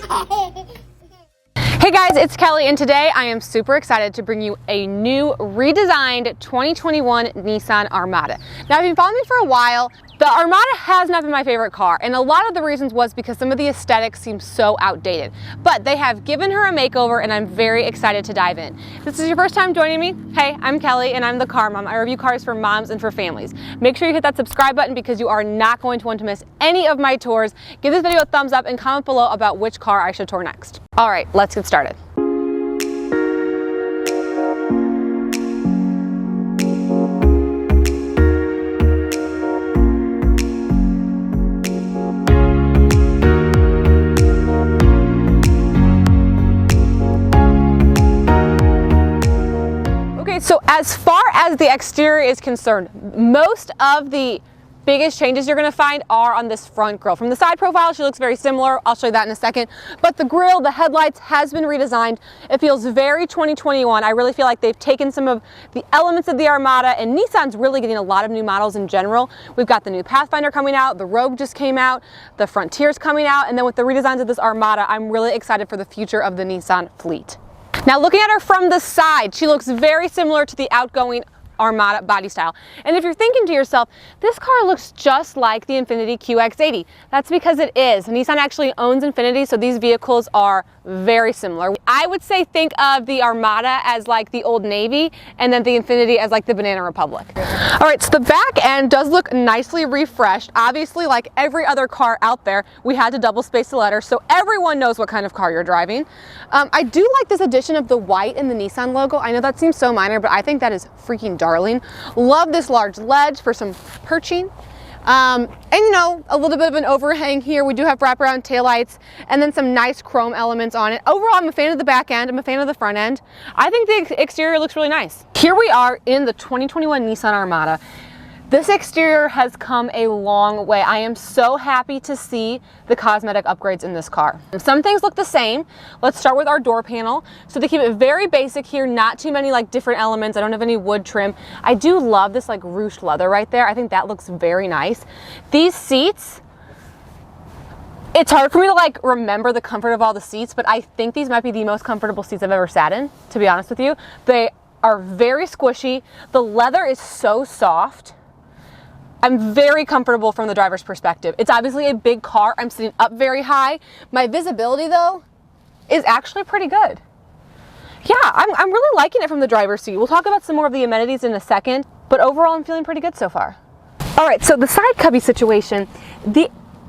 Hey guys, it's Kelly, and today I am super excited to bring you a new redesigned 2021 Nissan Armada. Now, if you've been following me for a while, the Armada has not been my favorite car, and a lot of the reasons was because some of the aesthetics seem so outdated. But they have given her a makeover, and I'm very excited to dive in. If this is your first time joining me, hey, I'm Kelly, and I'm the car mom. I review cars for moms and for families. Make sure you hit that subscribe button because you are not going to want to miss any of my tours. Give this video a thumbs up and comment below about which car I should tour next. All right, let's get started. So as far as the exterior is concerned, most of the biggest changes you're going to find are on this front grille. From the side profile, she looks very similar. I'll show you that in a second. But the grille, the headlights has been redesigned. It feels very 2021. I really feel like they've taken some of the elements of the Armada, and Nissan's really getting a lot of new models in general. We've got the new Pathfinder coming out, the Rogue just came out, the Frontier's coming out, and then with the redesigns of this Armada, I'm really excited for the future of the Nissan fleet. Now, looking at her from the side, she looks very similar to the outgoing Armada body style. And if you're thinking to yourself, this car looks just like the Infiniti QX80, that's because it is. Nissan actually owns Infiniti, so these vehicles are very similar. I would say think of the Armada as like the Old Navy, and then the Infiniti as like the Banana Republic. All right, so the back end does look nicely refreshed. Obviously, like every other car out there, we had to double space the letters, so everyone knows what kind of car you're driving. I do like this addition of the white in the Nissan logo. I know that seems so minor, but I think that is freaking darling. Love this large ledge for some perching. And you know, a little bit of an overhang here. We do have wraparound taillights and then some nice chrome elements on it. Overall, I'm a fan of the back end. I'm a fan of the front end. I think the exterior looks really nice. Here we are in the 2021 Nissan Armada. This exterior has come a long way. I am so happy to see the cosmetic upgrades in this car. Some things look the same. Let's start with our door panel. So they keep it very basic here, not too many like different elements. I don't have any wood trim. I do love this like ruched leather right there. I think that looks very nice. These seats, it's hard for me to like remember the comfort of all the seats, but I think these might be the most comfortable seats I've ever sat in, to be honest with you. They are very squishy. The leather is so soft. I'm very comfortable from the driver's perspective. It's obviously a big car. I'm sitting up very high. My visibility though is actually pretty good. Yeah, I'm really liking it from the driver's seat. We'll talk about some more of the amenities in a second, but overall I'm feeling pretty good so far. All right, so the side cubby situation,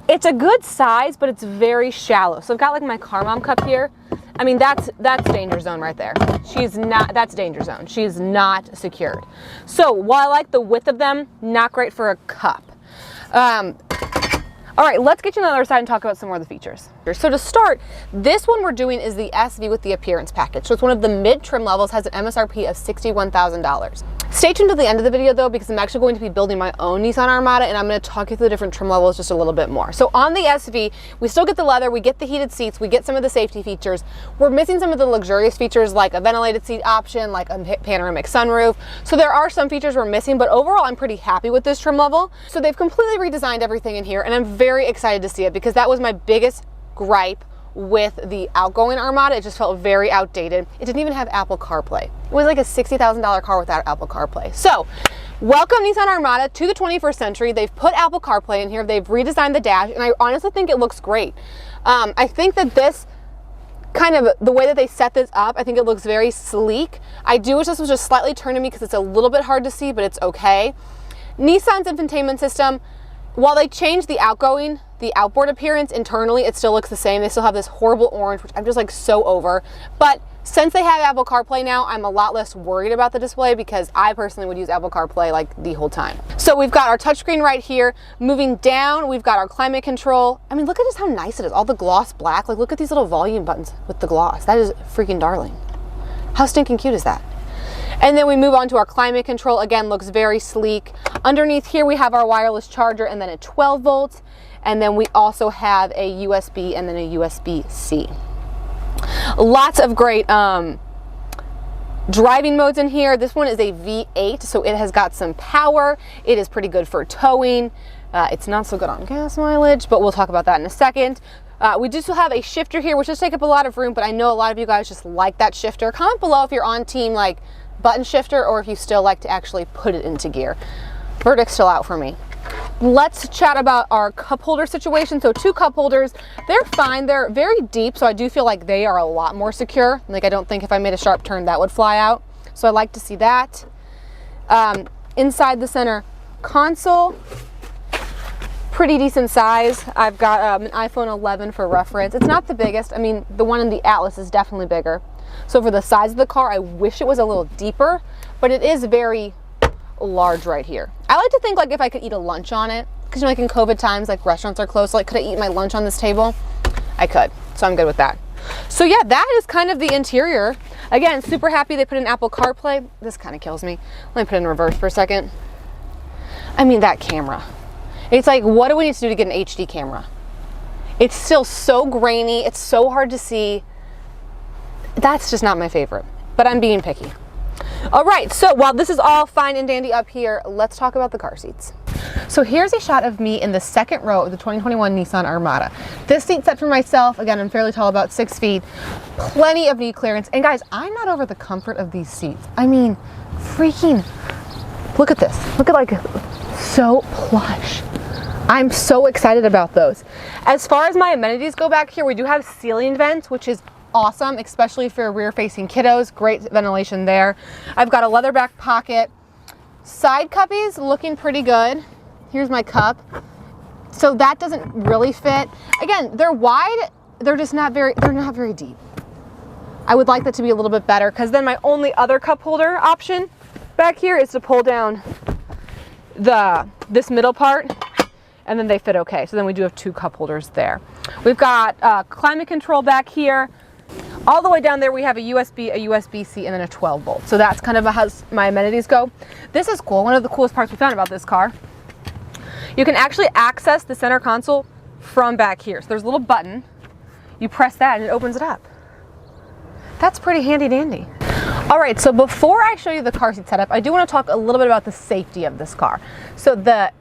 it's a good size, but it's very shallow. So I've got like my car mom cup here. I mean, that's danger zone right there. That's danger zone. She's not secured. So while I like the width of them, not great for a cup. All right, let's get you on the other side and talk about some more of the features. So to start, this one we're doing is the SV with the appearance package. So it's one of the mid-trim levels, has an MSRP of $61,000. Stay tuned to the end of the video though, because I'm actually going to be building my own Nissan Armada, and I'm going to talk you through the different trim levels just a little bit more. So on the SV, we still get the leather, we get the heated seats, we get some of the safety features. We're missing some of the luxurious features like a ventilated seat option, like a panoramic sunroof. So there are some features we're missing, but overall I'm pretty happy with this trim level. So they've completely redesigned everything in here, and I'm very excited to see it because that was my biggest gripe with the outgoing Armada. It just felt very outdated. It didn't even have Apple CarPlay. It was like a $60,000 car without Apple CarPlay. So welcome Nissan Armada to the 21st century. They've put Apple CarPlay in here. They've redesigned the dash, and I honestly think it looks great. I think that this kind of, the way that they set this up, I think it looks very sleek. I do wish this was just slightly turned to me because it's a little bit hard to see, but it's okay. Nissan's infotainment system, while they changed the outboard appearance internally, it still looks the same. They still have this horrible orange, which I'm just like so over. But since they have Apple CarPlay now, I'm a lot less worried about the display because I personally would use Apple CarPlay like the whole time. So we've got our touchscreen right here. Moving down, we've got our climate control. I mean, look at just how nice it is. All the gloss black. Like, look at these little volume buttons with the gloss. That is freaking darling. How stinking cute is that? And then we move on to our climate control. Again, looks very sleek. Underneath here, we have our wireless charger and then a 12 volts. And then we also have a USB and then a USB-C. Lots of great driving modes in here. This one is a V8, so it has got some power. It is pretty good for towing. It's not so good on gas mileage, but we'll talk about that in a second. We do still have a shifter here, which does take up a lot of room, but I know a lot of you guys just like that shifter. Comment below if you're on team like button shifter or if you still like to actually put it into gear. Verdict's still out for me. Let's chat about our cup holder situation. So 2 cup holders, they're fine. They're very deep, so I do feel like they are a lot more secure. Like I don't think if I made a sharp turn that would fly out. So I like to see that. Inside the center console, pretty decent size. I've got an iPhone 11 for reference. It's not the biggest. I mean, the one in the Atlas is definitely bigger. So for the size of the car, I wish it was a little deeper, but it is very large right here. I like to think like if I could eat a lunch on it, because you know, like in COVID times, like restaurants are closed, so like could I eat my lunch on this table? I could, so I'm good with that. So yeah, that is kind of the interior. Again, super happy they put in Apple CarPlay. This kind of kills me. Let me put it in reverse for a second. I mean, that camera. It's like, what do we need to do to get an HD camera? It's still so grainy. It's so hard to see. That's just not my favorite, but I'm being picky. All right, so while this is all fine and dandy up here, let's talk about the car seats. So here's a shot of me in the second row of the 2021 Nissan Armada. This seat's set for myself. Again, I'm fairly tall, about 6 feet, plenty of knee clearance. And guys, I'm not over the comfort of these seats. I mean, freaking, look at this. Look at like, so plush. I'm so excited about those. As far as my amenities go back here, we do have ceiling vents, which is awesome, especially for rear-facing kiddos. Great ventilation there. I've got a leather back pocket. Side cuppies looking pretty good. Here's my cup. So that doesn't really fit. Again, they're wide. They're just not very, they're not very deep. I would like that to be a little bit better, because then my only other cup holder option back here is to pull down this middle part, and then they fit okay. So then we do have 2 cup holders there. We've got climate control back here. All the way down there we have a USB-C, and then a 12 volt. So that's kind of how my amenities go. This is cool. One of the coolest parts we found about this car. You can actually access the center console from back here. So there's a little button. You press that and it opens it up. That's pretty handy dandy. All right, so before I show you the car seat setup, I do want to talk a little bit about the safety of this car. So the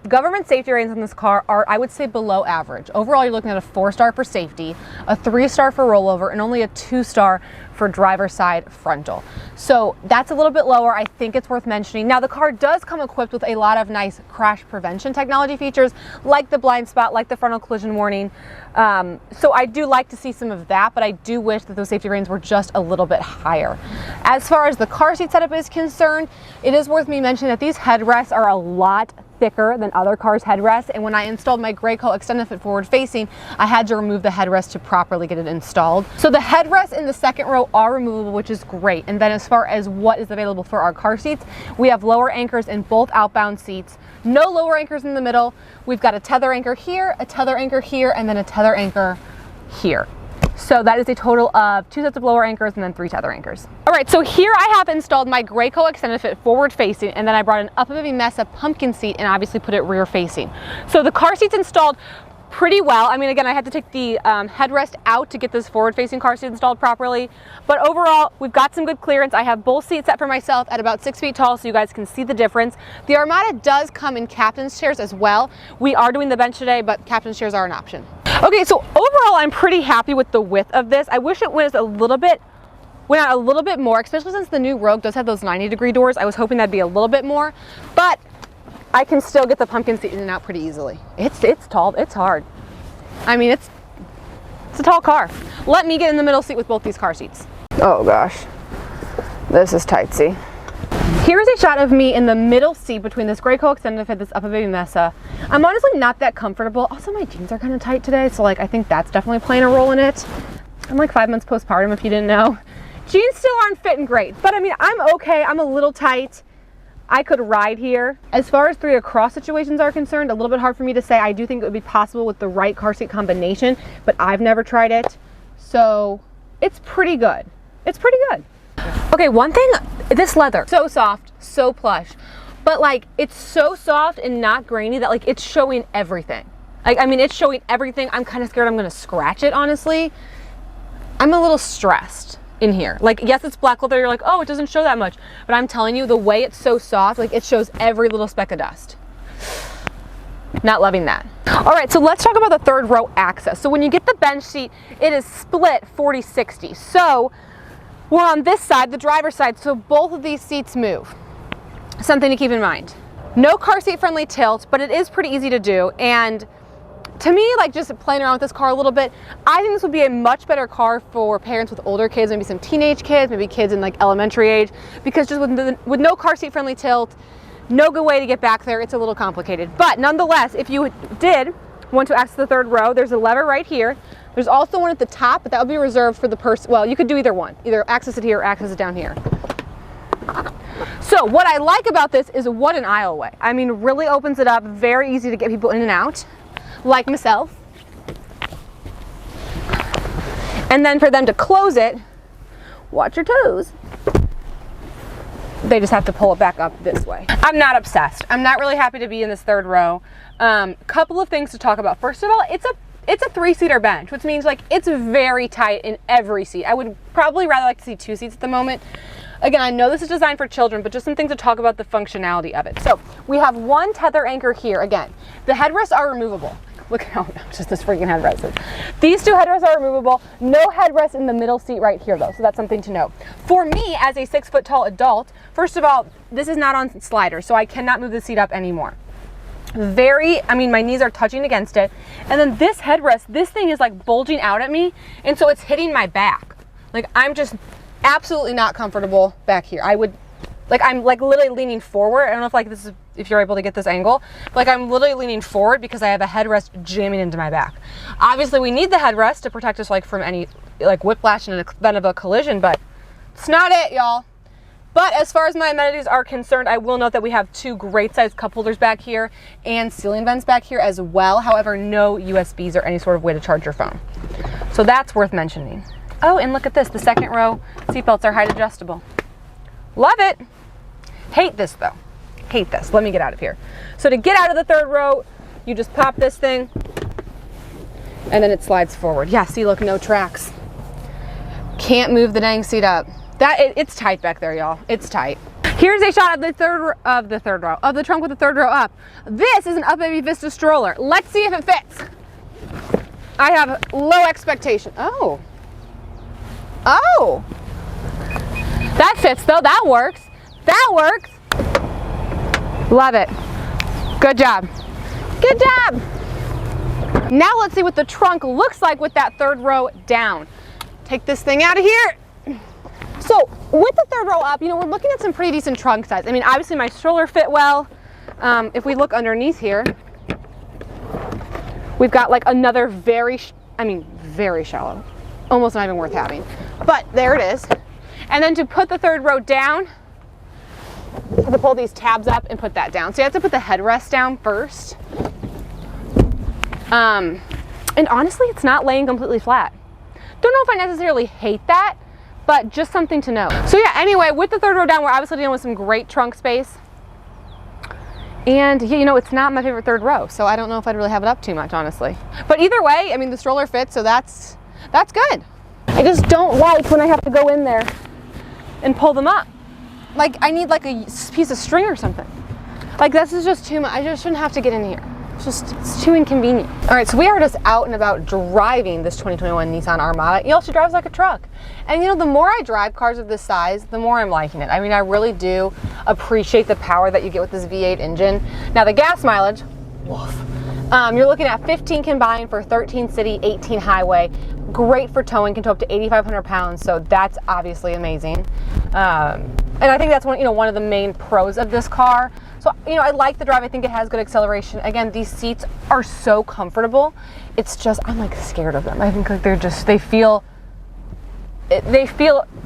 government safety ratings on this car are, I would say, below average. Overall, you're looking at a 4-star for safety, a 3-star for rollover, and only a 2-star for driver's side frontal. So that's a little bit lower. I think it's worth mentioning. Now, the car does come equipped with a lot of nice crash prevention technology features, like the blind spot, like the frontal collision warning. So I do like to see some of that, but I do wish that those safety ratings were just a little bit higher. As far as the car seat setup is concerned, it is worth me mentioning that these headrests are a lot thicker than other cars' headrests, and when I installed my Graco extended fit forward facing, I had to remove the headrest to properly get it installed. So the headrests in the second row are removable, which is great. And then as far as what is available for our car seats, we have lower anchors in both outbound seats, no lower anchors in the middle. We've got a tether anchor here, a tether anchor here, and then a tether anchor here. So that is a total of 2 sets of lower anchors and then 3 tether anchors. All right, so here I have installed my Graco extended fit forward facing, and then I brought an Up Baby Mesa pumpkin seat and obviously put it rear facing. So the car seat's installed pretty well. I mean, again, I had to take the headrest out to get this forward facing car seat installed properly. But overall, we've got some good clearance. I have both seats set for myself at about 6 feet tall, so you guys can see the difference. The Armada does come in captain's chairs as well. We are doing the bench today, but captain's chairs are an option. Okay, so overall, I'm pretty happy with the width of this. I wish it went out a little bit more, especially since the new Rogue does have those 90-degree doors. I was hoping that'd be a little bit more, but I can still get the pumpkin seat in and out pretty easily. It's tall, it's hard. I mean, it's a tall car. Let me get in the middle seat with both these car seats. Oh gosh, this is tightsy. Here's a shot of me in the middle seat between this Graco extended fit, this Up Baby Mesa. I'm honestly not that comfortable. Also, my jeans are kind of tight today, so like I think that's definitely playing a role in it. I'm like 5 months postpartum, if you didn't know. Jeans still aren't fitting great, but I mean, I'm okay. I'm a little tight. I could ride here. As far as 3 across situations are concerned, a little bit hard for me to say. I do think it would be possible with the right car seat combination, but I've never tried it. So it's pretty good. It's pretty good. Okay, one thing, this leather, so soft, so plush, but like it's so soft and not grainy that like it's showing everything. Like, I mean, it's showing everything. I'm kind of scared I'm gonna scratch it, honestly. I'm a little stressed in here. Like, yes, it's black leather. You're like, oh, it doesn't show that much. But I'm telling you, the way it's so soft, like it shows every little speck of dust. Not loving that. All right, so let's talk about the third row access. So when you get the bench seat, it is split 40-60. So we're on this side, the driver's side, so both of these seats move. Something to keep in mind. No car seat friendly tilt, but it is pretty easy to do. And to me, like just playing around with this car a little bit, I think this would be a much better car for parents with older kids, maybe some teenage kids, maybe kids in like elementary age, because just with no car seat friendly tilt, no good way to get back there, it's a little complicated. But nonetheless, if you did want to access the third row, there's a lever right here. There's also one at the top, but that would be reserved for the person. Well, you could do either one, either access it here or access it down here. So what I like about this is what an aisleway. I mean, really opens it up, very easy to get people in and out, like myself. And then for them to close it, watch your toes. They just have to pull it back up this way. I'm not obsessed. I'm not really happy to be in this third row. Couple of things to talk about. First of all, it's a 3-seater bench, which means like it's very tight in every seat. I would probably rather like to see 2 seats at the moment. Again, I know this is designed for children, but just some things to talk about the functionality of it. So we have one tether anchor here. Again, the headrests are removable. Look at how just this freaking headrest is. These 2 headrests are removable. No headrest in the middle seat right here though, so that's something to note. For me, as a 6-foot tall adult, first of all, this is not on slider, so I cannot move the seat up anymore. I mean, my knees are touching against it. And then this headrest, this thing is like bulging out at me, and so it's hitting my back. Like I'm just absolutely not comfortable back here. I'm like literally leaning forward. I don't know if like this is, if you're able to get this angle, but like I'm literally leaning forward because I have a headrest jamming into my back. Obviously we need the headrest to protect us like from any like whiplash in an event of a collision, but it's not it, y'all. But as far as my amenities are concerned, I will note that we have 2 great sized cup holders back here and ceiling vents back here as well. However, no USBs or any sort of way to charge your phone. So that's worth mentioning. Oh, and look at this, the second row seatbelts are height adjustable. Love it. Hate this though. Hate this. Let me get out of here. So to get out of the third row, you just pop this thing and then it slides forward. Yeah, see, look, no tracks. Can't move the dang seat up. It's tight back there, y'all. It's tight. Here's a shot of the trunk with the third row up. This is an Up Baby Vista stroller. Let's see if it fits. I have low expectation. Oh, that fits though. That works. That works. Love it. Good job. Good job. Now let's see what the trunk looks like with that third row down. Take this thing out of here. So with the third row up, you know, we're looking at some pretty decent trunk size. I mean, obviously my stroller fit well. If we look underneath here, we've got like another very shallow, almost not even worth having, but there it is. And then to put the third row down, you have to pull these tabs up and put that down. So you have to put the headrest down first. And honestly, it's not laying completely flat. Don't know if I necessarily hate that, but just something to know. So yeah, anyway, with the third row down, we're obviously dealing with some great trunk space. And you know, it's not my favorite third row, so I don't know if I'd really have it up too much, honestly. But either way, I mean, the stroller fits, so that's good. I just don't like when I have to go in there and pull them up. Like, I need like a piece of string or something. Like, this is just too much. I just shouldn't have to get in here. It's too inconvenient. All right, so we are just out and about driving this 2021 Nissan Armada. You know, she drives like a truck. And you know, the more I drive cars of this size, the more I'm liking it. I mean, I really do appreciate the power that you get with this V8 engine. Now the gas mileage, woof. You're looking at 15 combined for 13 city, 18 highway. Great for towing, can tow up to 8,500 pounds, so that's obviously amazing. And I think that's one of the main pros of this car. So, you know, I like the drive. I think it has good acceleration. Again, these seats are so comfortable. It's just, I'm like scared of them. I think like they feel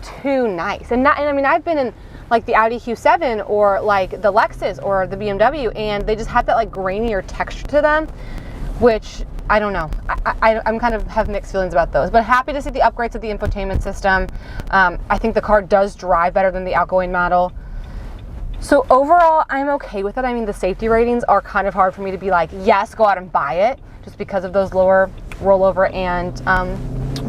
too nice. And I mean, I've been in like the Audi Q7 or like the Lexus or the BMW, and they just have that like grainier texture to them, which I don't know. I'm kind of have mixed feelings about those, but happy to see the upgrades to the infotainment system. I think the car does drive better than the outgoing model. So overall, I'm okay with it. I mean, the safety ratings are kind of hard for me to be like, yes, go out and buy it, just because of those lower rollover and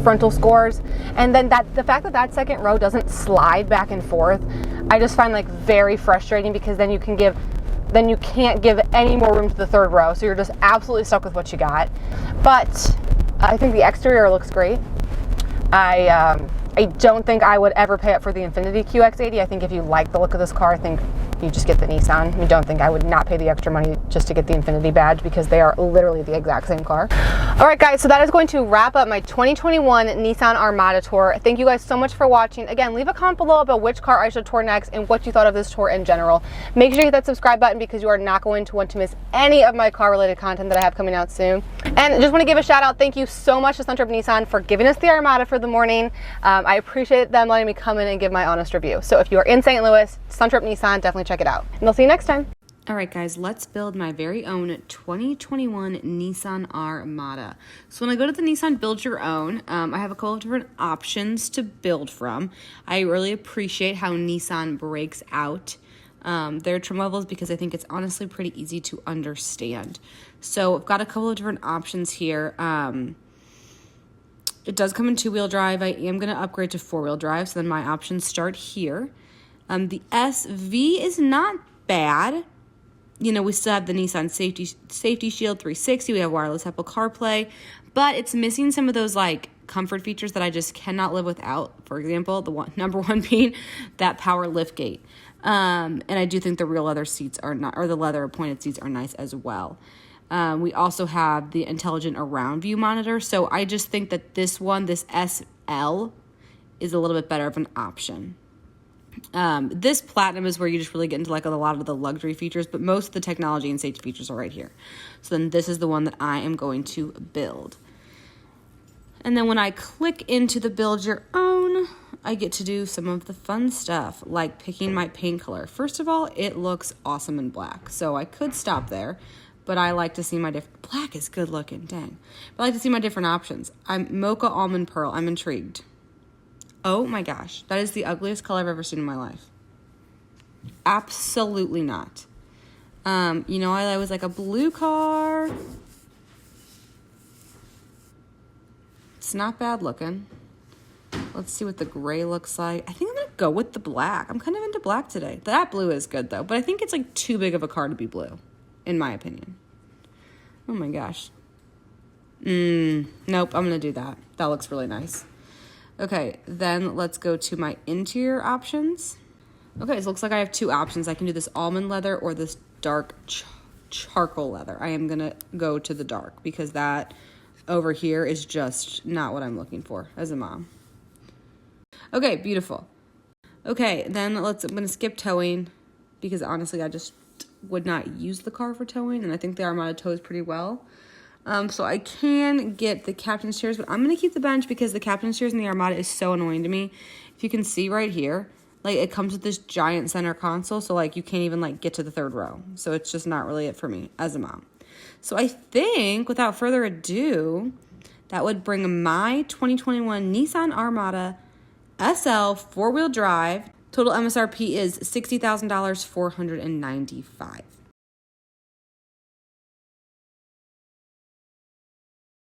frontal scores. And then the fact that that second row doesn't slide back and forth, I just find like very frustrating, because then you can give then you can't give any more room to the third row. So you're just absolutely stuck with what you got. But I think the exterior looks great. I don't think I would ever pay up for the Infiniti QX80. I think if you like the look of this car, I think you just get the Nissan. I don't think I would not pay the extra money just to get the Infiniti badge, because they are literally the exact same car. All right, guys, so that is going to wrap up my 2021 Nissan Armada tour. Thank you guys so much for watching. Again, leave a comment below about which car I should tour next and what you thought of this tour in general. Make sure you hit that subscribe button, because you are not going to want to miss any of my car-related content that I have coming out soon. And just want to give a shout out. Thank you so much to Suntrup Nissan for giving us the Armada for the morning. I appreciate them letting me come in and give my honest review. So if you are in St. Louis, Suntrup Nissan, definitely check it out. And I'll see you next time. All right, guys, let's build my very own 2021 Nissan Armada. So when I go to the Nissan Build Your Own, I have a couple of different options to build from. I really appreciate how Nissan breaks out their trim levels, because I think it's honestly pretty easy to understand. So I've got a couple of different options here. It does come in 2-wheel drive. I am going to upgrade to 4-wheel drive, so then my options start here. The SV is not bad. You know, we still have the Nissan Safety Shield 360. We have wireless Apple CarPlay, but it's missing some of those like comfort features that I just cannot live without. For example, number one being that power lift gate. And I do think the real leather seats are not, or the leather appointed seats are nice as well. We also have the intelligent around view monitor. So I just think that this SL, is a little bit better of an option. This Platinum is where you just really get into like a lot of the luxury features, but most of the technology and safety features are right here. So then this is the one that I am going to build. And then when I click into the Build Your Own, I get to do some of the fun stuff, like picking my paint color. First of all, it looks awesome in black, so I could stop there, but I like to see my different, black is good looking, dang. But I like to see my different options. I'm Mocha Almond Pearl, I'm intrigued. Oh my gosh, that is the ugliest color I've ever seen in my life. Absolutely not. You know, I was like a blue car. It's not bad looking. Let's see what the gray looks like. I think I'm going to go with the black. I'm kind of into black today. That blue is good though, but I think it's like too big of a car to be blue, in my opinion. Oh my gosh. Nope, I'm going to do that. That looks really nice. Okay, then let's go to my interior options. Okay, so it looks like I have two options. I can do this almond leather or this dark charcoal leather. I am gonna go to the dark, because that over here is just not what I'm looking for as a mom. Okay, beautiful. Okay, then I'm gonna skip towing, because honestly I just would not use the car for towing, and I think the Armada tows pretty well. So I can get the captain's chairs, but I'm going to keep the bench, because the captain's chairs in the Armada is so annoying to me. If you can see right here, like it comes with this giant center console, so like you can't even like get to the third row. So it's just not really it for me as a mom. So I think without further ado, that would bring my 2021 Nissan Armada SL 4-wheel drive. Total MSRP is $60,495.